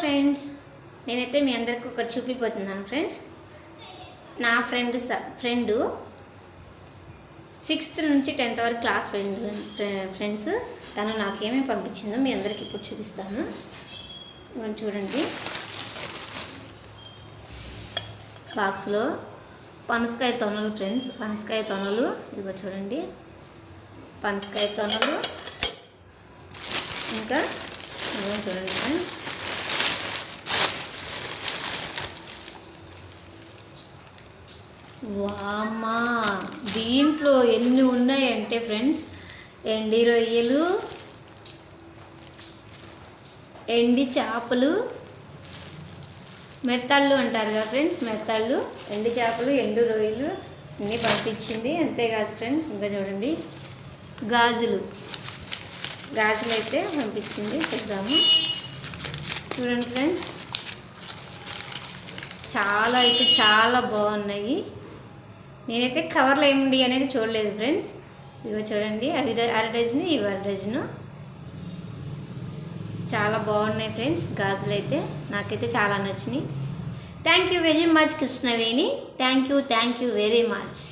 Friends, నేనైతే మీ అందరికీ ఒకటి చూపిపోతున్నాను ఫ్రెండ్స్. నా ఫ్రెండ్ 6th నుంచి 10th వరకు క్లాస్ ఫ్రెండ్స్ తను నాకేమేమి పంపించిందో మీ అందరికీ ఇప్పుడు చూపిస్తాను. ఇవన్నీ చూడండి. బాక్స్లో పనసకాయ తొనలు ఫ్రెండ్స్, పనసకాయ తొనలు. ఇదిగో చూడండి, పనసకాయ తొనలు. ఇంకా చూడండి ఫ్రెండ్స్, వామ్మా దీంట్లో ఎన్ని ఉన్నాయంటే ఫ్రెండ్స్, ఎండి రొయ్యలు, ఎండి చేపలు, మెత్తళ్ళు అంటారు కదా ఫ్రెండ్స్, మెత్తళ్ళు, ఎండి చేపలు, ఎండు రొయ్యలు అన్నీ పంపించింది. అంతేకాదు ఫ్రెండ్స్, ఇంకా చూడండి గాజులు అయితే పంపించింది. చూద్దాము, చూడండి ఫ్రెండ్స్, చాలా బాగున్నాయి. నేనైతే కవర్లో ఏముండి అనేది చూడలేదు ఫ్రెండ్స్. ఇదిగో చూడండి, అవి అర డజను, ఇవి అర డజను. చాలా బాగున్నాయి ఫ్రెండ్స్ గాజులు అయితే, నాకైతే చాలా నచ్చినాయి. Thank you very much Krishnaveni, thank you very much.